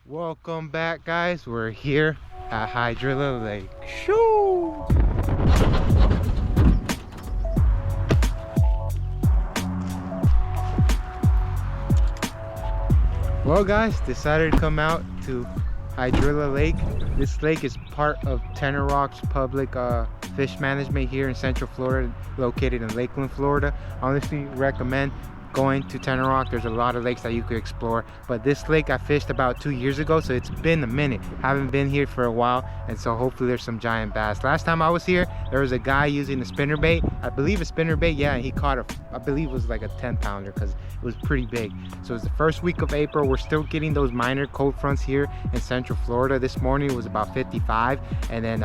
Welcome back, guys. We're here at Hydrilla Lake. Shoo! Well, guys, decided to come out to Hydrilla Lake. This lake is part of Tenor Rock's public fish management here in Central Florida, located in Lakeland, Florida. Honestly, recommend going to Tenor Rock. There's a lot of lakes that you could explore, but this lake I fished about 2 years ago, so it's been a minute. Haven't been here for a while, and so hopefully there's some giant bass. Last time I was here, there was a guy using a spinner bait, I believe a spinner bait, yeah, and he caught I believe it was like a 10-pounder because it was pretty big. So it's the first week of April. We're still getting those minor cold fronts here in Central Florida. This morning it was about 55, and then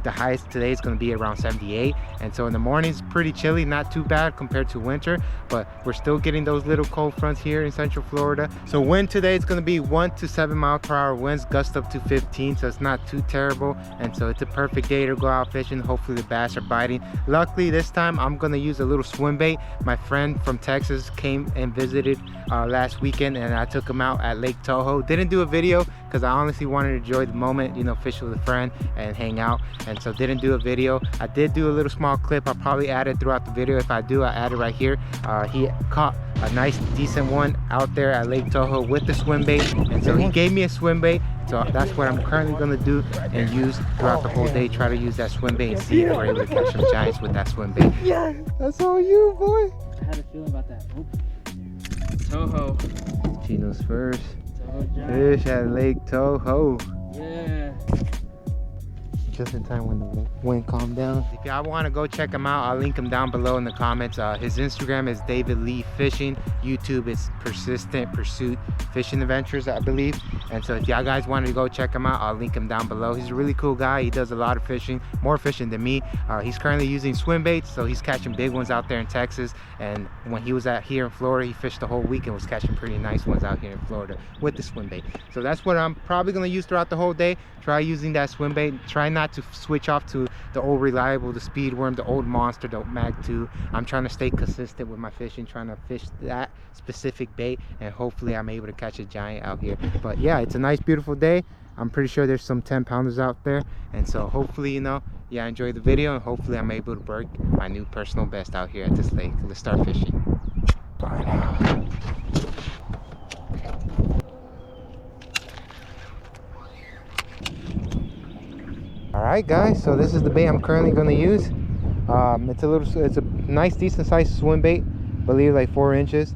the highest today is going to be around 78, and so in the morning it's pretty chilly, not too bad compared to winter, but we're still getting those little cold fronts here in Central Florida. So wind today is going to be 1 to 7 mile per hour winds, gust up to 15, so it's not too terrible, and so it's a perfect day to go out fishing. Hopefully the bass are biting. Luckily this time I'm going to use a little swim bait. My friend from Texas came and visited last weekend, and I took him out at Lake Tahoe. Didn't do a video because I honestly wanted to enjoy the moment, you know, fish with a friend and hang out, and so didn't do a video. I did do a little small clip. I'll probably add it throughout the video. If I do, I add it right here. He caught a nice decent one out there at Lake Tahoe with the swim bait, and so he gave me a swim bait, so that's what I'm currently going to do and use throughout the whole day. Try to use that swim bait and see if we're able to catch some giants with that swim bait. Yeah, that's all you, boy. I had a feeling about that. Toho. Chino's first Toho fish at Lake Tahoe. Yeah. Just in time when the wind calmed down. If y'all want to go check him out, I'll link him down below in the comments. His Instagram is David Lee Fishing. YouTube is Persistent Pursuit Fishing Adventures, I believe. And so if y'all guys wanted to go check him out, I'll link him down below. He's a really cool guy. He does a lot of fishing, more fishing than me. He's currently using swim baits, so he's catching big ones out there in Texas. And when he was here in Florida, he fished the whole week and was catching pretty nice ones out here in Florida with the swim bait. So that's what I'm probably going to use throughout the whole day. Try using that swim bait. Try not to switch off to the old reliable, the speed worm, the old monster, the mag 2. I'm trying to stay consistent with my fishing, trying to fish that specific bait, and hopefully I'm able to catch a giant out here. But yeah, it's a nice beautiful day. I'm pretty sure there's some 10-pounders out there, and so hopefully, you know, yeah, enjoy the video, and hopefully I'm able to break my new personal best out here at this lake. Let's start fishing. Bye now. Alright guys, so this is the bait I'm currently going to use. It's a nice decent sized swim bait, I believe like 4 inches.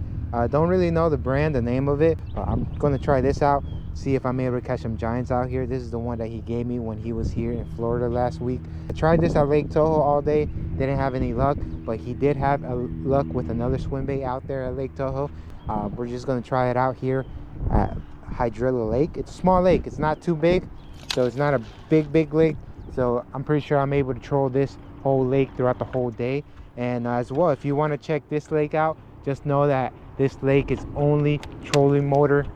Don't really know the brand, the name of it. I'm going to try this out, see if I'm able to catch some giants out here. This is the one that he gave me when he was here in Florida last week. I tried this at Lake Tahoe all day, didn't have any luck, but he did have luck with another swim bait out there at Lake Tahoe. We're just going to try it out here at Hydrilla Lake. It's a small lake, it's not too big, so it's not a big lake. So I'm pretty sure I'm able to troll this whole lake throughout the whole day. And as well, if you want to check this lake out, just know that this lake is only trolling motor,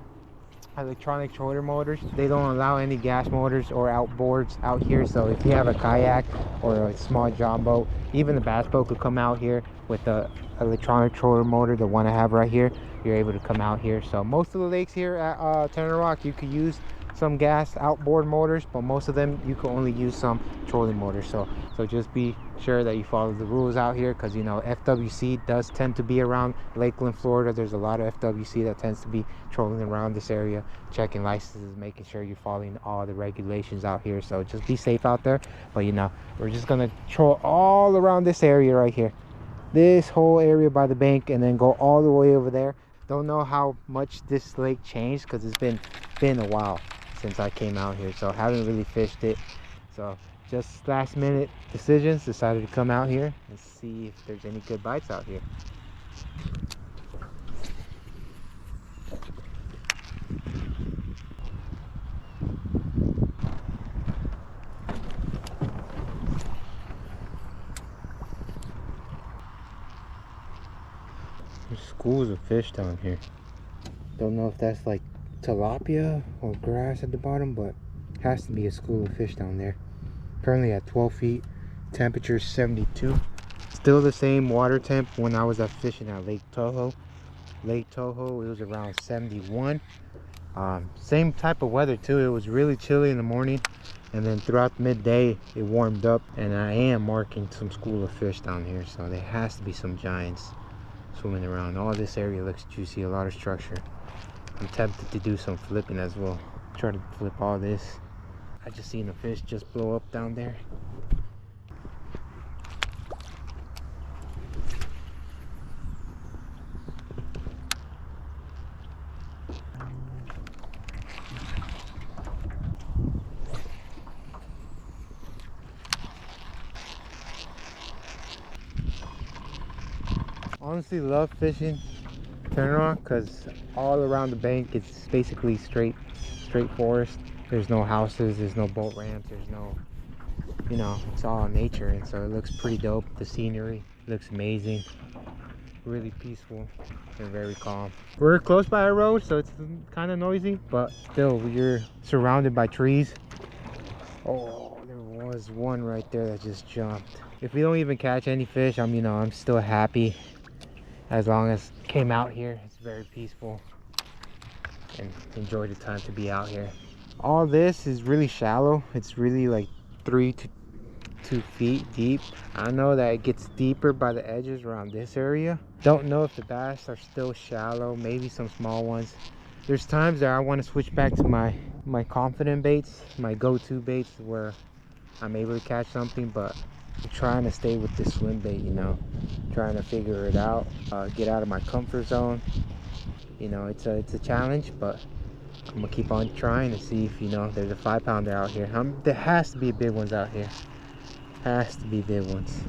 electronic trolling motors. They don't allow any gas motors or outboards out here. So if you have a kayak or a small john boat, even the bass boat could come out here with the electronic troller motor, the one I have right here. You're able to come out here. So most of the lakes here at Tenor Rock, you could use some gas outboard motors, but most of them you can only use some trolling motors. So just be sure that you follow the rules out here, because you know FWC does tend to be around Lakeland, Florida. There's a lot of FWC that tends to be trolling around this area, checking licenses, making sure you're following all the regulations out here. So just be safe out there. But you know, we're just gonna troll all around this area right here, this whole area by the bank, and then go all the way over there. Don't know how much this lake changed, because it's been a while since I came out here, so I haven't really fished it. So just last minute decisions, decided to come out here and see if there's any good bites out here. There's schools of fish down here. Don't know if that's like tilapia or grass at the bottom, but has to be a school of fish down there. Currently at 12 feet, temperature 72. Still the same water temp when I was fishing at Lake Tahoe. Lake Tahoe, it was around 71. Same type of weather too. It was really chilly in the morning, and then throughout midday it warmed up, and I am marking some school of fish down here, so there has to be some giants swimming around. All this area looks juicy, a lot of structure. I'm tempted to do some flipping as well. Try to flip all this. I just seen a fish just blow up down there. Honestly love fishing Turnaround because all around the bank it's basically straight forest. There's no houses, there's no boat ramps, there's no, you know, it's all nature, and so it looks pretty dope. The scenery looks amazing, really peaceful and very calm. We're close by a road, so it's kind of noisy, but still you're surrounded by trees. Oh, there was one right there that just jumped. If we don't even catch any fish, I'm still happy. As long as came out here, it's very peaceful and enjoy the time to be out here. All this is really shallow. It's really like 3 to 2 feet deep. I know that it gets deeper by the edges around this area. Don't know if the bass are still shallow, maybe some small ones. There's times that I want to switch back to my confident baits, my go-to baits where I'm able to catch something, but I'm trying to stay with this swim bait, trying to figure it out, get out of my comfort zone. It's a challenge, but I'm gonna keep on trying to see if there's a 5-pounder out here. There has to be big ones out here. Has to be big ones.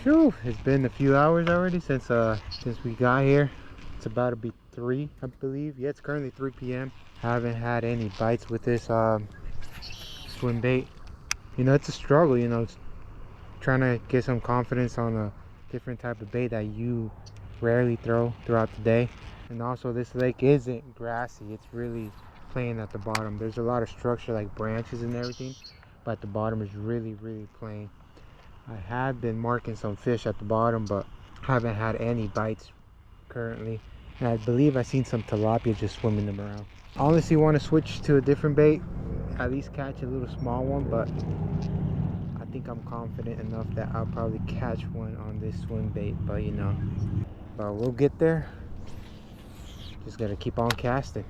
Whew, it's been a few hours already since we got here. It's about to be 3, I believe. Yeah, it's currently 3 p.m. Haven't had any bites with this swim bait. It's a struggle, it's trying to get some confidence on a different type of bait that you rarely throw throughout the day. And also this lake isn't grassy, it's really plain at the bottom. There's a lot of structure like branches and everything, but at the bottom is really plain. I have been marking some fish at the bottom, but haven't had any bites currently. And I believe I've seen some tilapia just swimming them around. I honestly want to switch to a different bait, at least catch a little small one, but I think I'm confident enough that I'll probably catch one on this swim bait. But but we'll get there. Just gotta keep on casting.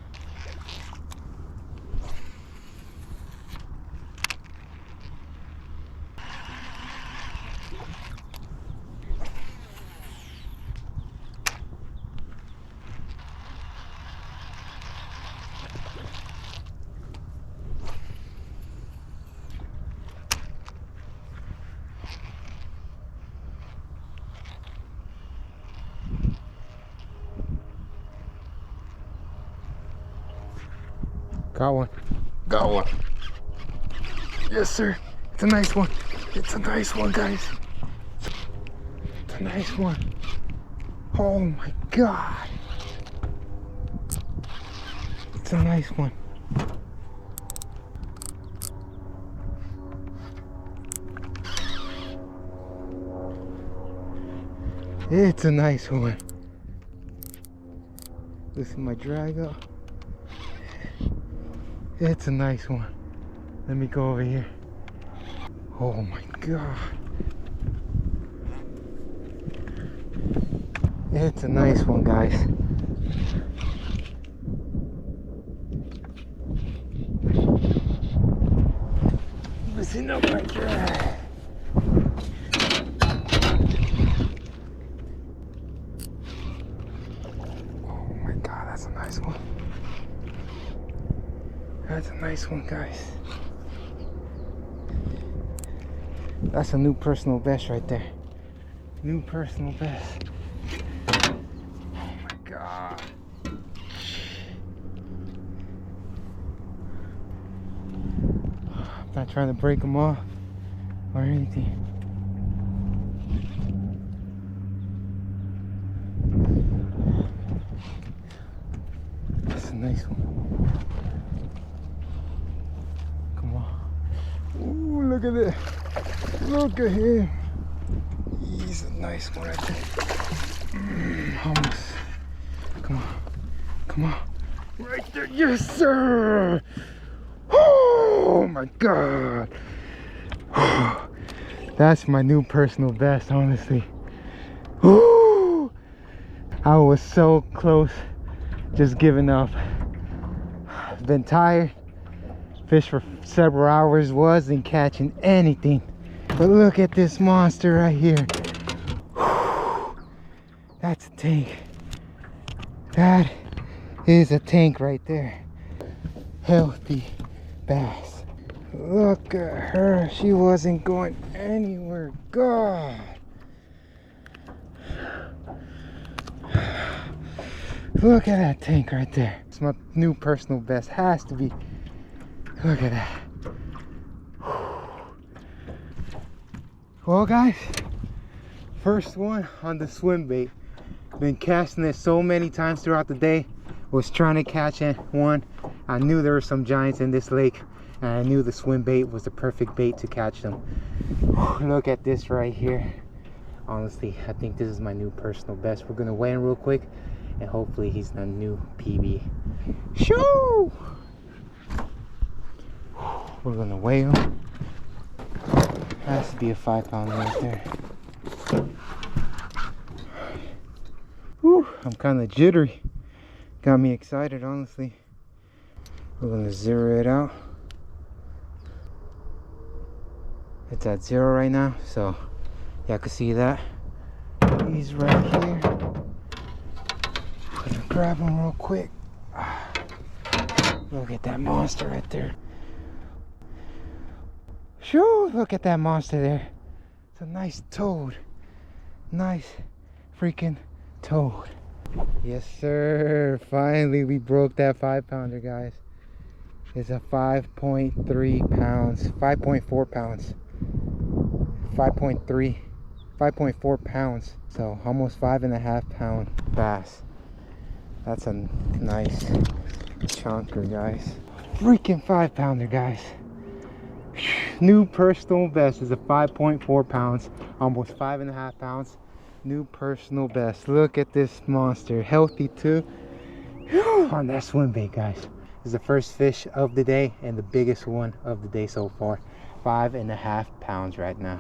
Got one. Got one. Yes, sir. It's a nice one. It's a nice one, guys. It's a nice one. Oh my God. It's a nice one. It's a nice one. Listen, my drag up. It's a nice one. Let me go over here. Oh my god. It's a nice one, guys. Listen up, my drag. Oh my god, that's a nice one. That's a nice one, guys. That's a new personal best right there. New personal best. Oh my god. I'm not trying to break them off or anything. That's a nice one. Come on. Ooh, look at it. Look at him. He's a nice one right there. Almost. Come on. Come on. Right there. Yes, sir. Oh my god. That's my new personal best, honestly. Ooh. I was so close just giving up. I've been tired. Fished for several hours, wasn't catching anything. But look at this monster right here. That's a tank. That is a tank right there. Healthy bass. Look at her. She wasn't going anywhere. God. Look at that tank right there. It's my new personal best. Has to be. Look at that. Well, guys, first one on the swim bait. Been casting it so many times throughout the day. Was trying to catch one. I knew there were some giants in this lake, and I knew the swim bait was the perfect bait to catch them. Look at this right here. Honestly, I think this is my new personal best. We're gonna weigh him real quick, and hopefully he's the new PB. Shoo! We're gonna weigh him. Has to be a 5-pounder right there. Whew, I'm kind of jittery. Got me excited, honestly. We're gonna zero it out. It's at 0 right now, so y'all can see that. He's right here. Gonna grab him real quick. Look at that monster right there. Shoo! Look at that monster there. It's a nice toad. Nice freaking toad. Yes, sir. Finally, we broke that 5-pounder, guys. It's a 5.3 pounds. 5.4 pounds. 5.3. 5.4 pounds. So almost 5.5-pound bass. That's a nice chunker, guys. Freaking 5-pounder, guys. New personal best is a 5.4 pounds, almost 5.5 pounds. New personal best. Look at this monster, healthy too. Whew, on that swim bait, guys. This is the first fish of the day and the biggest one of the day so far. 5.5 pounds right now.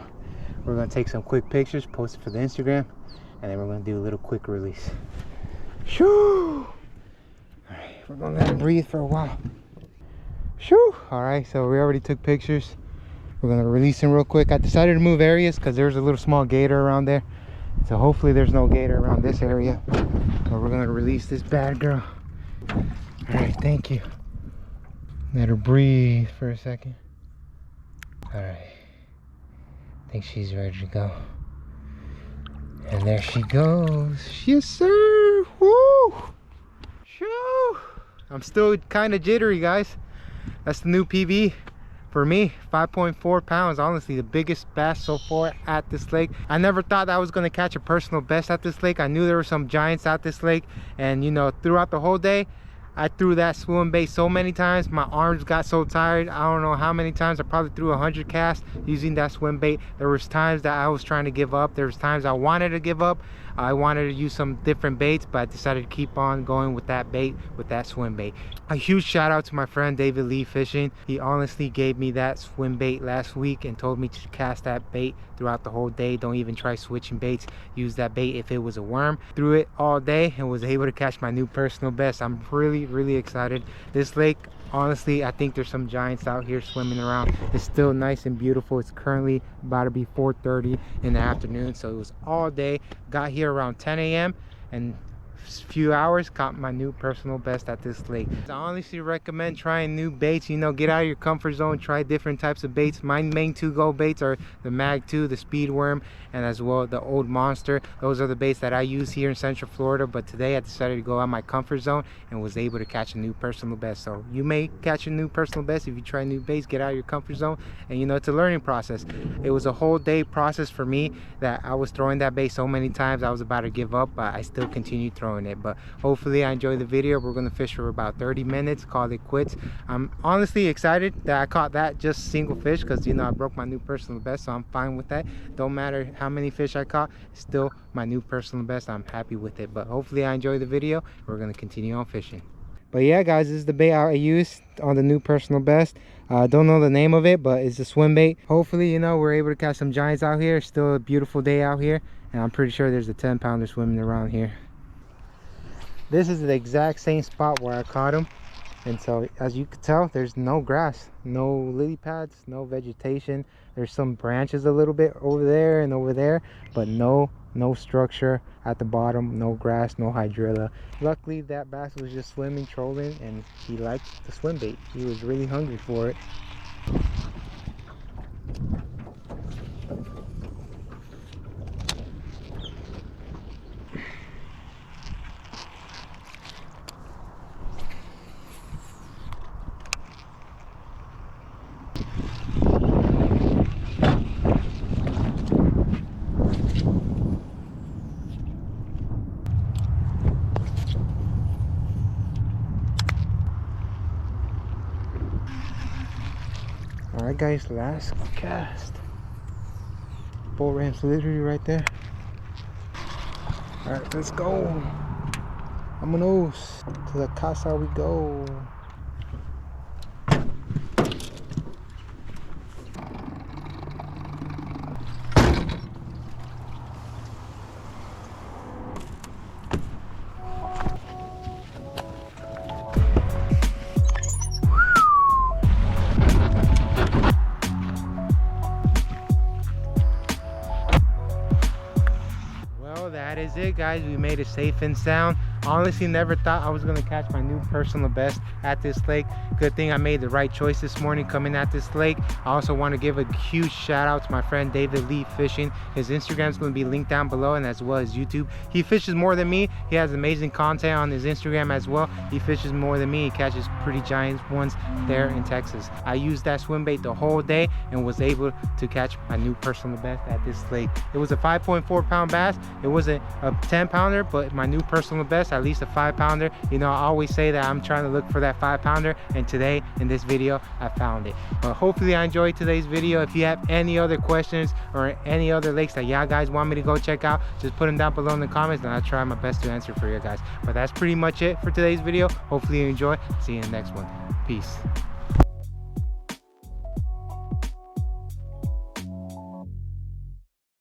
We're gonna take some quick pictures, post it for the Instagram, and then we're gonna do a little quick release. Shoo! All right, we're gonna let him breathe for a while. Shoo! All right, so we already took pictures. We're gonna release him real quick. I decided to move areas because there's a little small gator around there. So hopefully there's no gator around this area. But we're gonna release this bad girl. All right, thank you. Let her breathe for a second. All right, I think she's ready to go. And there she goes. Yes, sir. Woo! Shoo! I'm still kind of jittery, guys. That's the new PB for me. 5.4 pounds. Honestly, the biggest bass so far at this lake. I never thought I was going to catch a personal best at this lake. I knew there were some giants at this lake, and you know, throughout the whole day I threw that swim bait so many times. My arms got so tired. I don't know how many times. I probably threw 100 casts using that swim bait. There was times that I was trying to give up. There was times I wanted to give up. I wanted to use some different baits, but I decided to keep on going with that bait, with that swim bait. A huge shout out to my friend David Lee Fishing. He honestly gave me that swim bait last week and told me to cast that bait throughout the whole day. Don't even try switching baits. Use that bait if it was a worm. Threw it all day and was able to catch my new personal best. I'm really excited. This lake, honestly, I think there's some giants out here swimming around. It's still nice and beautiful. It's currently about to be 4:30 in the afternoon, so it was all day. Got here around 10 a.m. and few hours caught my new personal best at this lake. I honestly recommend trying new baits. You know, get out of your comfort zone, try different types of baits. My main two go baits are the Mag 2, the Speed Worm, and as well the Old Monster. Those are the baits that I use here in Central Florida, but today I decided to go out my comfort zone and was able to catch a new personal best. So you may catch a new personal best if you try new baits. Get out of your comfort zone, and you know, it's a learning process. It was a whole day process for me that I was throwing that bait so many times I was about to give up, but I still continued throwing it. But hopefully I enjoyed the video. We're gonna fish for about 30 minutes, call it quits. I'm honestly excited that I caught that just single fish, because you know, I broke my new personal best, so I'm fine with that. Don't matter how many fish I caught, it's still my new personal best. I'm happy with it. But hopefully I enjoyed the video. We're gonna continue on fishing. But yeah guys, this is the bait I used on the new personal best. Don't know the name of it, but it's a swim bait. Hopefully, you know, we're able to catch some giants out here. It's still a beautiful day out here, and I'm pretty sure there's a 10-pounder swimming around here. This is the exact same spot where I caught him, and so as you can tell, there's no grass, no lily pads, no vegetation. There's some branches a little bit over there and over there, but no structure at the bottom, no grass, no hydrilla. Luckily that bass was just swimming, trolling, and he liked the swim bait. He was really hungry for it. Alright guys, last cast. Bull ramp's literally right there. Alright, let's go. Vámonos. To the casa we go. That is it guys, we made it safe and sound. Honestly never thought I was going to catch my new personal best at this lake. Good thing I made the right choice this morning coming at this lake. I also want to give a huge shout out to my friend David Lee Fishing. His Instagram is going to be linked down below, and as well as YouTube. He fishes more than me. He has amazing content on his Instagram as well. He fishes more than me. He catches pretty giant ones there in Texas. I used that swim bait the whole day and was able to catch my new personal best at this lake. It was a 5.4 pound bass. It wasn't a 10-pounder, but my new personal best, at least a 5-pounder. You know, I always say that I'm trying to look for that 5-pounder, and today in this video I found it. But hopefully I enjoyed today's video. If you have any other questions or any other lakes that y'all guys want me to go check out, just put them down below in the comments and I'll try my best to answer for you guys. But that's pretty much it for today's video. Hopefully you enjoy. See you in the next one. Peace.